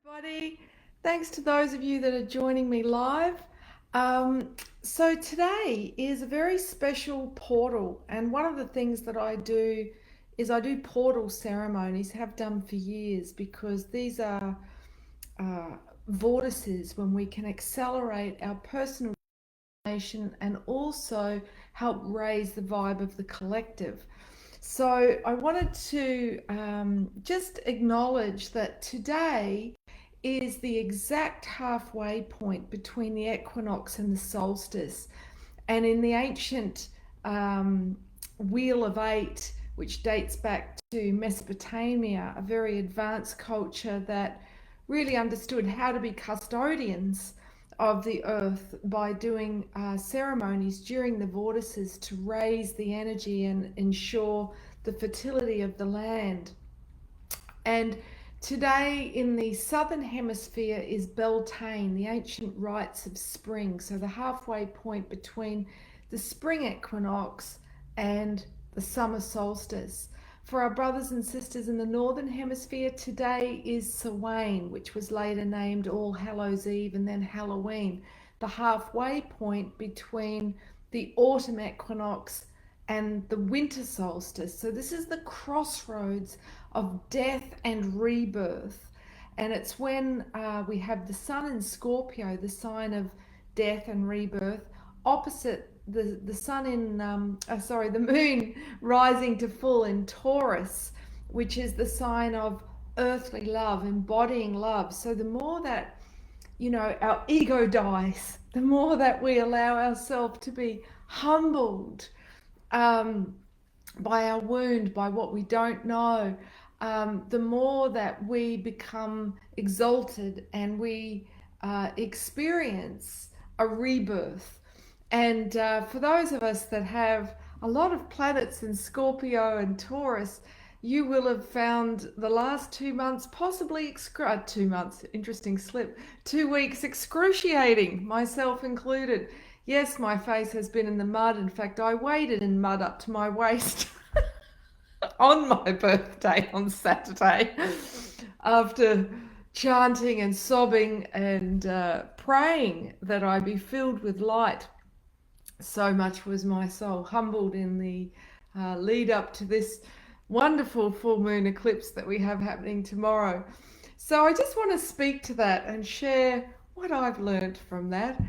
Everybody. Thanks to those of you that are joining me live. So today is a very special portal, and one of the things that I do is I do portal ceremonies, have done for years, because these are uh, vortices when we can accelerate our personal transformation and also help raise the vibe of the collective. So I wanted to just acknowledge that today is the exact halfway point between the equinox and the solstice. And in the ancient Wheel of Eight, which dates back to Mesopotamia, a very advanced culture that really understood how to be custodians of the earth by doing ceremonies during the vortices to raise the energy and ensure the fertility of the land. And today in the southern hemisphere is Beltane, the ancient rites of spring. So the halfway point between the spring equinox and the summer solstice. For our brothers and sisters in the northern hemisphere, today is Samhain, which was later named All Hallows Eve and then Halloween, the halfway point between the autumn equinox and the winter solstice. So this is the crossroads of death and rebirth. And it's when we have the sun in Scorpio, the sign of death and rebirth, opposite the sun in, the moon rising to full in Taurus, which is the sign of earthly love, embodying love. So the more that, our ego dies, the more that we allow ourselves to be humbled um, by our wound, by what we don't know, the more that we become exalted and we experience a rebirth. And for those of us that have a lot of planets in Scorpio and Taurus, you will have found the last 2 months, possibly 2 months, interesting slip, 2 weeks excruciating, myself included. Yes, my face has been in the mud. In fact, I waded in mud up to my waist on my birthday on Saturday after chanting and sobbing and praying that I be filled with light. So much was my soul humbled in the lead up to this wonderful full moon eclipse that we have happening tomorrow. So I just want to speak to that and share what I've learned from that.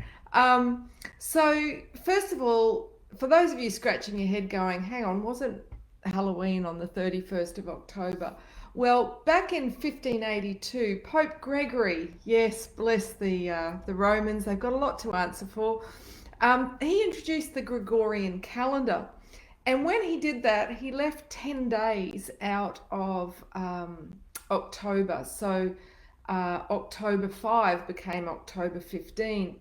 So first of all, for those of you scratching your head going, hang on, wasn't Halloween on the 31st of October? Well, back in 1582, Pope Gregory, yes, bless the Romans, they've got a lot to answer for. He introduced the Gregorian calendar. And when he did that, he left 10 days out of October. So October 5 became October 15.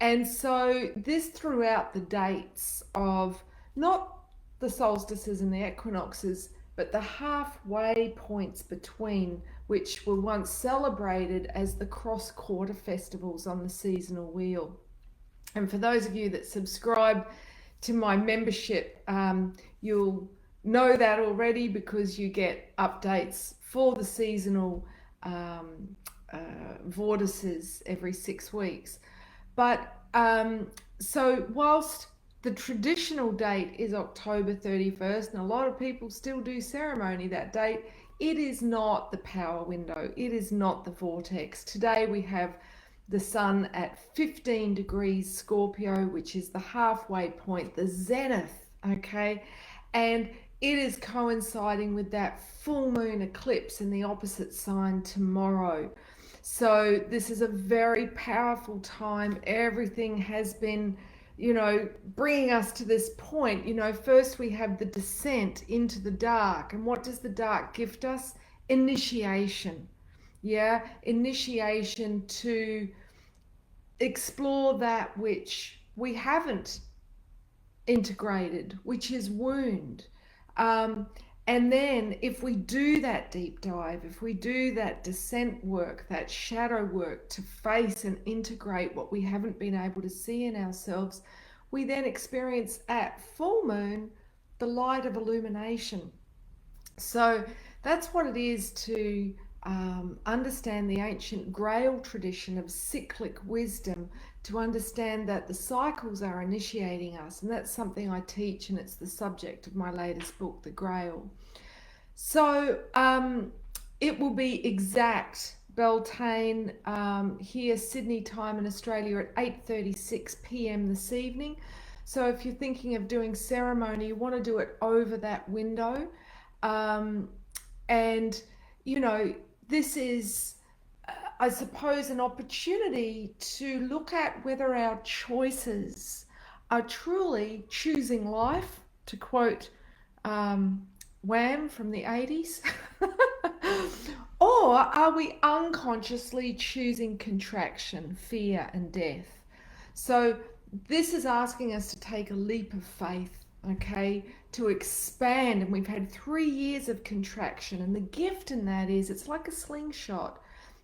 And so this threw out the dates of not the solstices and the equinoxes, but the halfway points between, which were once celebrated as the cross-quarter festivals on the seasonal wheel. And for those of you that subscribe to my membership, you'll know that already because you get updates for the seasonal vortices every 6 weeks. But so whilst the traditional date is October 31st, and a lot of people still do ceremony that date, it is not the power window. It is not the vortex. Today we have the sun at 15 degrees Scorpio, which is the halfway point, the zenith, okay? And it is coinciding with that full moon eclipse in the opposite sign tomorrow. So this is a very powerful time. Everything has been, bringing us to this point. First we have the descent into the dark. And what does the dark gift us? Initiation. Yeah, initiation to explore that which we haven't integrated, which is wound. And then if we do that deep dive, if we do that descent work, that shadow work to face and integrate what we haven't been able to see in ourselves, we then experience at full moon the light of illumination. So that's what it is to understand the ancient Grail tradition of cyclic wisdom, to understand that the cycles are initiating us. And that's something I teach, and it's the subject of my latest book, The Grail. So it will be exact Beltane here, Sydney time in Australia, at 8:36 p.m. this evening. So if you're thinking of doing ceremony, you want to do it over that window. Um, and, you know, this is, I suppose, an opportunity to look at whether our choices are truly choosing life, to quote um, Wham from the 80s, or are we unconsciously choosing contraction, fear, and death? So this is asking us to take a leap of faith, okay, to expand. And we've had 3 years of contraction, and the gift in that is it's like a slingshot.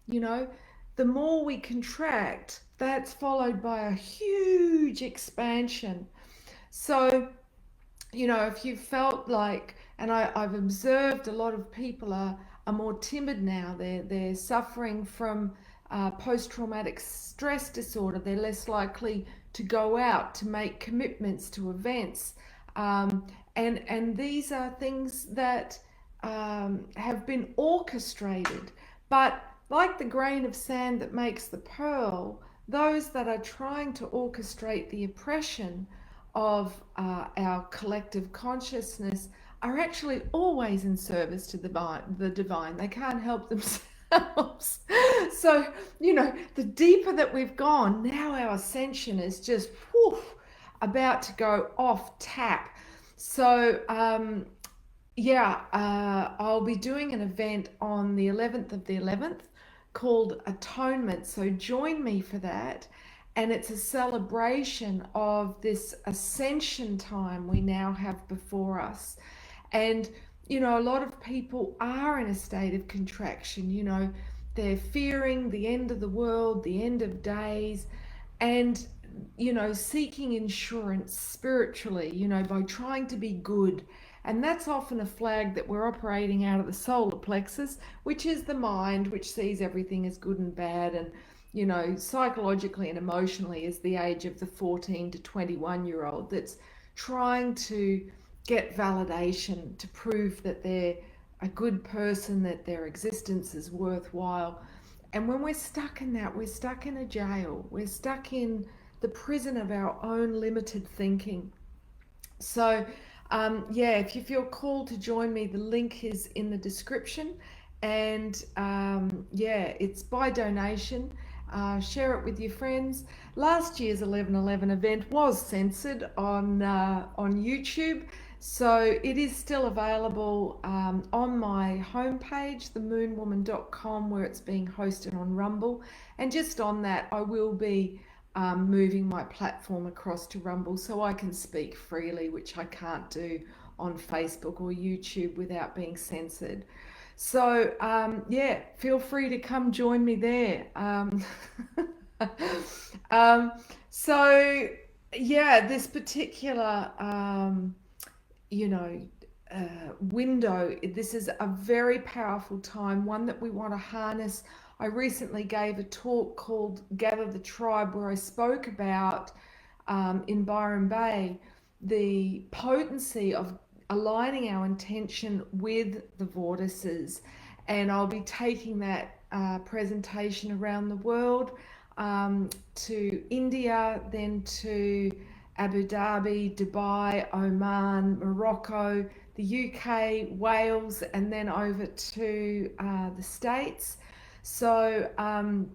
You know, the more we contract, that's followed by a huge expansion. So, you know, if you felt like, and I've observed a lot of people are more timid now. They're suffering from post-traumatic stress disorder. They're less likely to go out, to make commitments to events. And these are things that have been orchestrated. But like the grain of sand that makes the pearl, those that are trying to orchestrate the oppression of our collective consciousness are actually always in service to the divine. They can't help themselves. So, you know, the deeper that we've gone, now our ascension is just about to go off tap. So, I'll be doing an event on the 11th of the 11th called Atonement. So join me for that. And it's a celebration of this ascension time we now have before us. And, you know, a lot of people are in a state of contraction. You know, they're fearing the end of the world, the end of days, and, you know, seeking insurance spiritually, you know, by trying to be good. And that's often a flag that we're operating out of the solar plexus, which is the mind, which sees everything as good and bad. And, you know, psychologically and emotionally is the age of the 14 to 21-year-old that's trying to get validation to prove that they're a good person, that their existence is worthwhile. And when we're stuck in that, we're stuck in a jail. We're stuck in the prison of our own limited thinking. So, if you feel called to join me, the link is in the description. And it's by donation. Share it with your friends. Last year's 11/11 event was censored on YouTube, so it is still available on my homepage, themoonwoman.com, where it's being hosted on Rumble. And just on that, I will be moving my platform across to Rumble so I can speak freely, which I can't do on Facebook or YouTube without being censored. So, feel free to come join me there. Um, so, this particular, you know, window, this is a very powerful time, one that we want to harness. I recently gave a talk called Gather the Tribe, where I spoke about, in Byron Bay, the potency of aligning our intention with the vortices. And I'll be taking that presentation around the world, to India, then to Abu Dhabi, Dubai, Oman, Morocco, the UK, Wales, and then over to the States. So I'm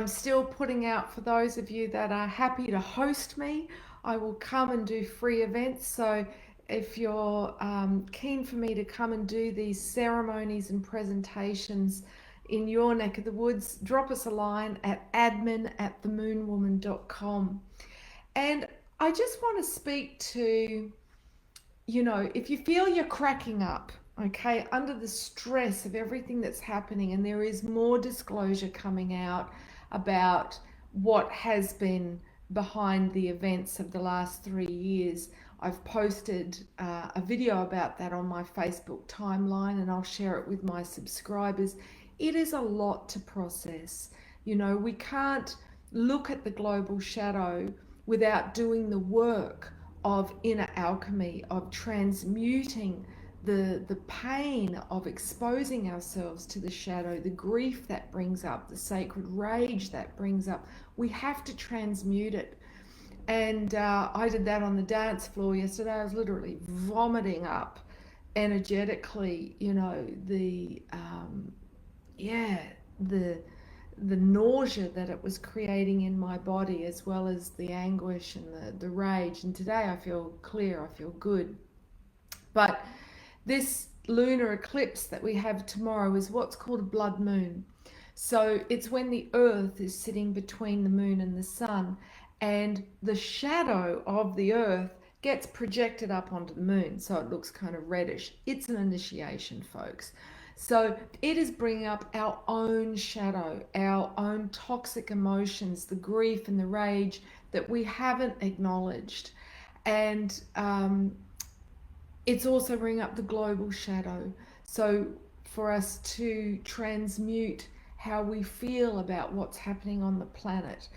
still putting out, for those of you that are happy to host me, I will come and do free events. So if you're keen for me to come and do these ceremonies and presentations in your neck of the woods, drop us a line at admin@themoonwoman.com. And I just want to speak to, you know, if you feel you're cracking up, okay, under the stress of everything that's happening, and there is more disclosure coming out about what has been behind the events of the last 3 years, I've posted a video about that on my Facebook timeline, and I'll share it with my subscribers. It is a lot to process. You know, we can't look at the global shadow without doing the work of inner alchemy, of transmuting the pain of exposing ourselves to the shadow, the grief that brings up, the sacred rage that brings up. We have to transmute it. And I did that on the dance floor yesterday. I was literally vomiting up energetically, you know, yeah, the the nausea that it was creating in my body, as well as the anguish and the rage. And today I feel clear, I feel good. But this lunar eclipse that we have tomorrow is what's called a blood moon. So it's when the earth is sitting between the moon and the sun, and the shadow of the earth gets projected up onto the moon, so it looks kind of reddish. It's an initiation, folks. So it is bringing up our own shadow, our own toxic emotions, the grief and the rage that we haven't acknowledged. And it's also bringing up the global shadow. So for us to transmute how we feel about what's happening on the planet.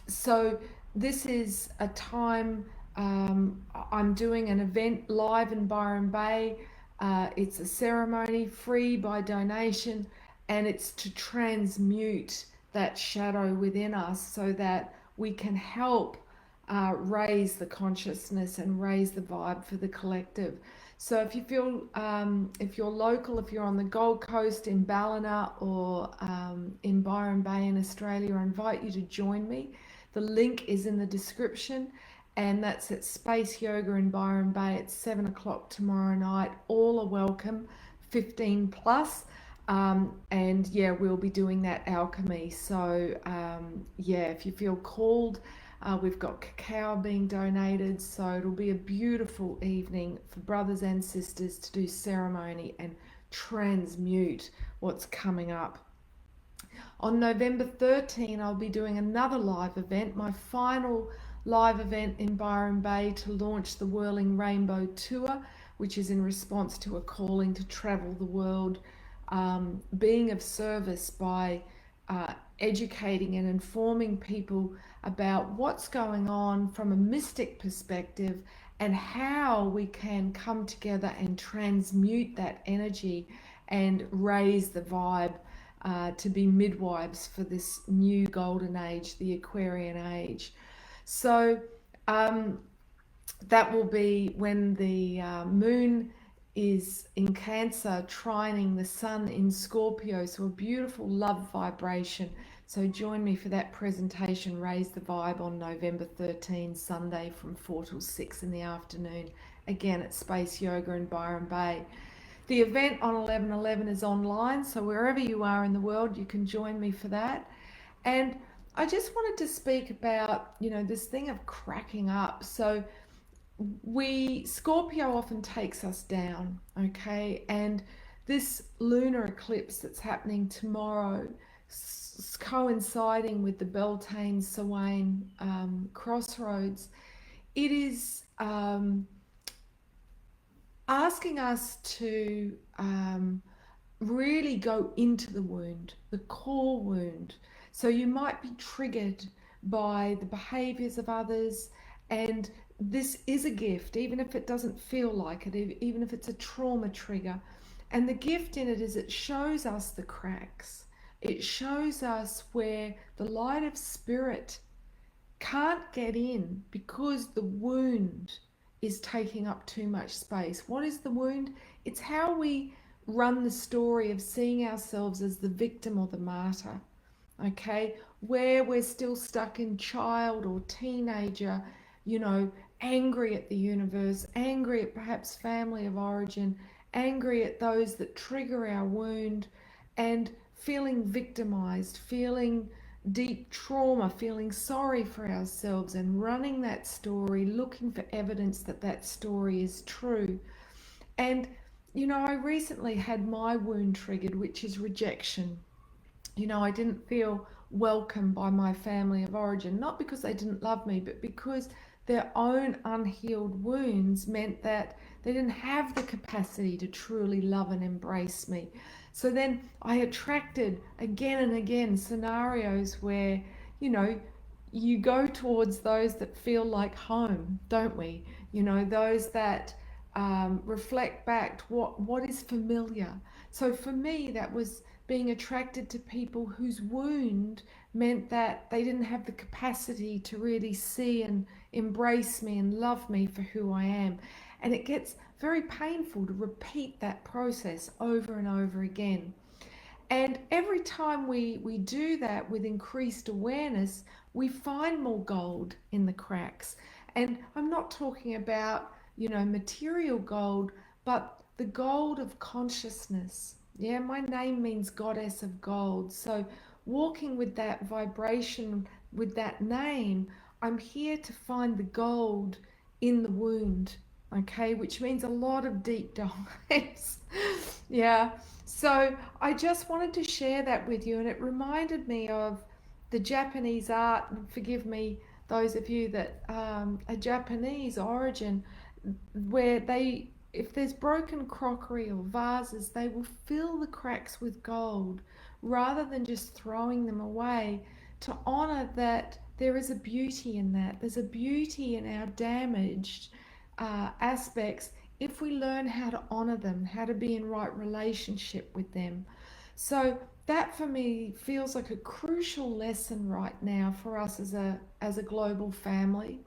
So this is a time, I'm doing an event live in Byron Bay. It's a ceremony free by donation, and it's to transmute that shadow within us so that we can help raise the consciousness and raise the vibe for the collective. So if you feel, if you're local, if you're on the Gold Coast in Ballina or in Byron Bay in Australia, I invite you to join me. The link is in the description, and that's at Space Yoga in Byron Bay at 7 o'clock tomorrow night. All are welcome, 15 plus. And yeah, we'll be doing that alchemy. So yeah, if you feel called, we've got cacao being donated, so it'll be a beautiful evening for brothers and sisters to do ceremony and transmute what's coming up. On November 13, I'll be doing another live event, my final live event in Byron Bay to launch the Whirling Rainbow Tour, which is in response to a calling to travel the world, being of service by educating and informing people about what's going on from a mystic perspective and how we can come together and transmute that energy and raise the vibe to be midwives for this new golden age, the Aquarian age. So that will be when the moon is in Cancer, trining the sun in Scorpio, so a beautiful love vibration. So join me for that presentation, Raise the Vibe, on November 13, Sunday from 4 till 6 in the afternoon, again at Space Yoga in Byron Bay. The event on 11/11 is online, so wherever you are in the world, you can join me for that. And I just wanted to speak about, you know, this thing of cracking up. So Scorpio often takes us down, okay? And this lunar eclipse that's happening tomorrow, coinciding with the Beltane Samhain crossroads, it is asking us to really go into the wound, the core wound. So you might be triggered by the behaviors of others, and this is a gift, even if it doesn't feel like it, even if it's a trauma trigger. And the gift in it is it shows us the cracks. It shows us where the light of spirit can't get in because the wound is taking up too much space. What is the wound? It's how we run the story of seeing ourselves as the victim or the martyr, okay? Where we're still stuck in child or teenager, you know, angry at the universe, angry at perhaps family of origin, angry at those that trigger our wound, and feeling victimized, feeling deep trauma, feeling sorry for ourselves, and running that story, looking for evidence that that story is true. And, you know, I recently had my wound triggered, which is rejection. You know, I didn't feel welcome by my family of origin, not because they didn't love me, but because their own unhealed wounds meant that they didn't have the capacity to truly love and embrace me. So then I attracted again and again scenarios where, you know, you go towards those that feel like home, don't we? You know, those that reflect back to what is familiar. So for me, that was being attracted to people whose wound meant that they didn't have the capacity to really see and embrace me and love me for who I am. And it gets very painful to repeat that process over and over again. And every time we do that with increased awareness, we find more gold in the cracks. And I'm not talking about, you know, material gold, but the gold of consciousness. Yeah, my name means goddess of gold. So walking with that vibration, with that name, I'm here to find the gold in the wound. Okay, which means a lot of deep dives. Yeah. So I just wanted to share that with you, and it reminded me of the Japanese art. And forgive me, those of you that are Japanese origin, where they, if there's broken crockery or vases, they will fill the cracks with gold rather than just throwing them away, to honor that there is a beauty in that. There's a beauty in our damaged aspects if we learn how to honor them, how to be in right relationship with them. So that for me feels like a crucial lesson right now for us as a global family.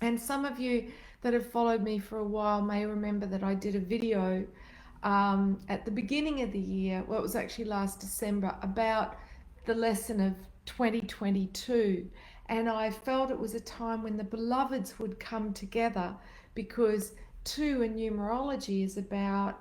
And some of you that have followed me for a while may remember that I did a video at the beginning of the year, well, it was actually last December, about the lesson of 2022. And I felt it was a time when the beloveds would come together, because two in numerology is about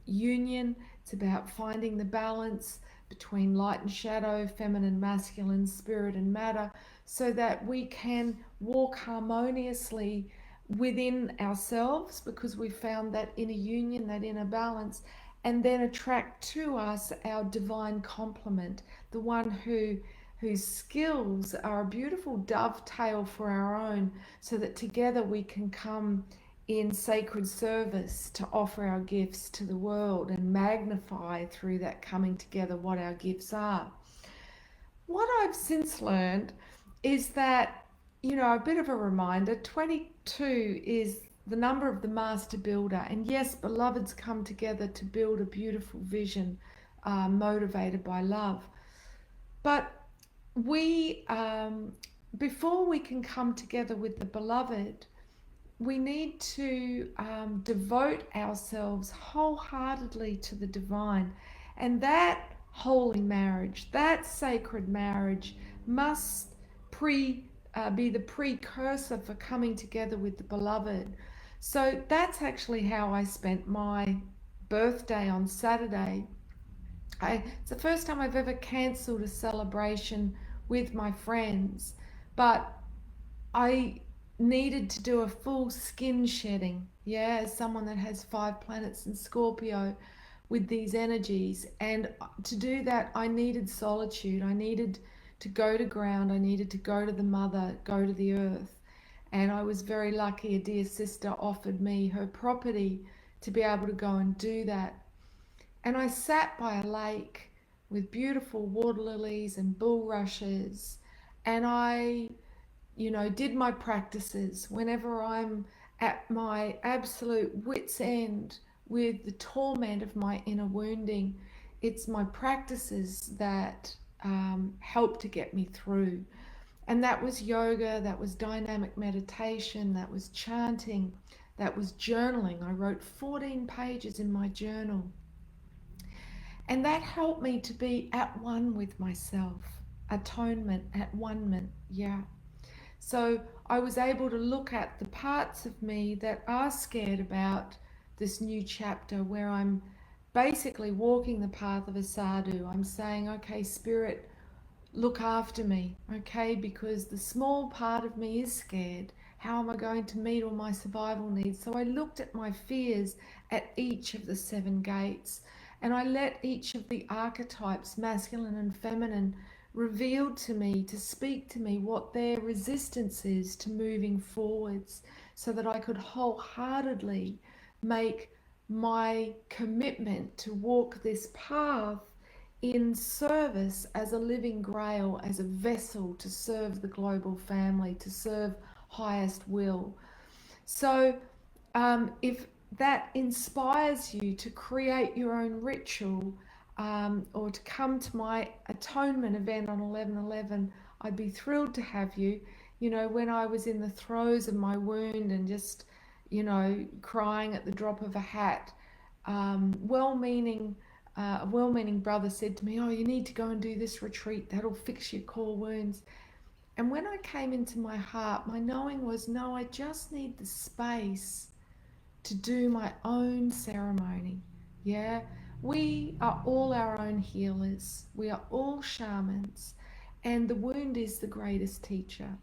union, it's about finding the balance between light and shadow, feminine, masculine, spirit and matter, so that we can walk harmoniously within ourselves, because we found that inner union, that inner balance, and then attract to us our divine complement, the one whose skills are a beautiful dovetail for our own, so that together we can come in sacred service to offer our gifts to the world and magnify through that coming together what our gifts are. What I've since learned is that, you know, a bit of a reminder, 22 is the number of the master builder. And yes, beloveds come together to build a beautiful vision, motivated by love. But we, before we can come together with the beloved, we need to devote ourselves wholeheartedly to the divine. And that holy marriage, that sacred marriage, must be the precursor for coming together with the beloved. So that's actually how I spent my birthday on Saturday. It's the first time I've ever cancelled a celebration with my friends, but I needed to do a full skin shedding. Yeah, as someone that has 5 planets in Scorpio with these energies. And to do that, I needed solitude. I needed to go to ground. I needed to go to the mother, go to the earth. And I was very lucky. A dear sister offered me her property to be able to go and do that. And I sat by a lake with beautiful water lilies and bulrushes, and I, you know, did my practices whenever I'm at my absolute wit's end with the torment of my inner wounding. It's my practices that help to get me through. And that was yoga, that was dynamic meditation, that was chanting, that was journaling. I wrote 14 pages in my journal. And that helped me to be at one with myself. Atonement, at one-ment, yeah. So I was able to look at the parts of me that are scared about this new chapter, where I'm basically walking the path of a sadhu. I'm saying, okay, spirit, look after me, okay, because the small part of me is scared. How am I going to meet all my survival needs? So I looked at my fears at each of the 7 gates, and I let each of the archetypes, masculine and feminine, revealed to me to speak to me what their resistance is to moving forwards, so that I could wholeheartedly make my commitment to walk this path in service as a living grail, as a vessel to serve the global family, to serve highest will. So if that inspires you to create your own ritual, or to come to my Atonement event on 11/11, I'd be thrilled to have you. You know, when I was in the throes of my wound and just, crying at the drop of a hat, well-meaning a well-meaning brother said to me, "Oh, you need to go and do this retreat. That'll fix your core wounds." And when I came into my heart, my knowing was, no, I just need the space to do my own ceremony. Yeah, we are all our own healers. We are all shamans, and the wound is the greatest teacher.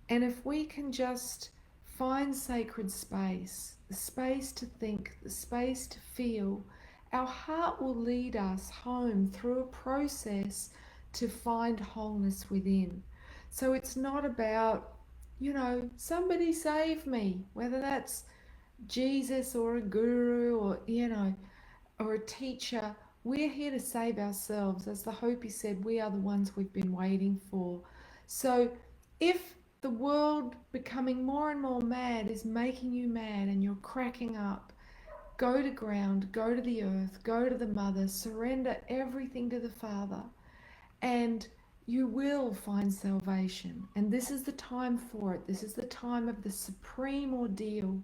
And if we can just find sacred space, the space to think, the space to feel, our heart will lead us home through a process to find wholeness within. So it's not about, somebody save me, whether that's Jesus or a guru or, or a teacher. We're here to save ourselves. As the Hopi said, we are the ones we've been waiting for. So if the world becoming more and more mad is making you mad and you're cracking up, go to ground, go to the earth, go to the mother, surrender everything to the Father, and you will find salvation. And this is the time for it. This is the time of the supreme ordeal,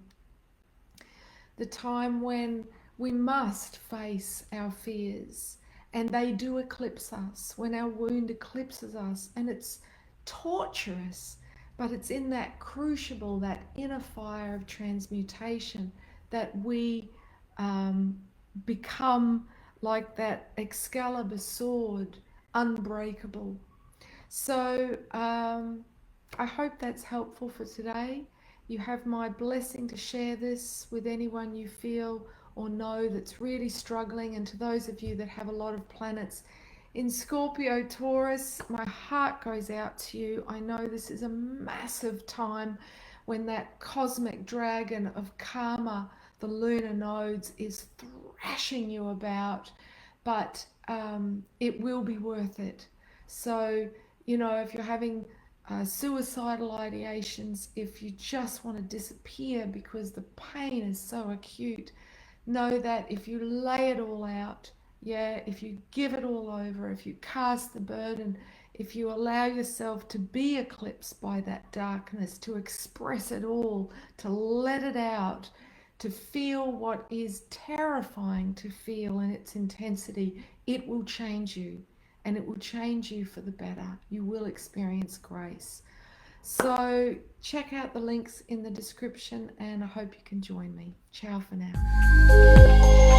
the time when we must face our fears, and they do eclipse us, when our wound eclipses us, and it's torturous, but it's in that crucible, that inner fire of transmutation, that we become like that Excalibur sword, unbreakable. So I hope that's helpful for today. You have my blessing to share this with anyone you feel or know that's really struggling. And to those of you that have a lot of planets in Scorpio, Taurus, my heart goes out to you. I know this is a massive time when that cosmic dragon of karma, the lunar nodes, is thrashing you about, but it will be worth it. So, if you're having suicidal ideations, if you just want to disappear because the pain is so acute, know that if you lay it all out, if you give it all over, if you cast the burden, if you allow yourself to be eclipsed by that darkness, to express it all, to let it out, to feel what is terrifying to feel in its intensity, it will change you, and it will change you for the better. You will experience grace. So check out the links in the description, and I hope you can join me. Ciao for now.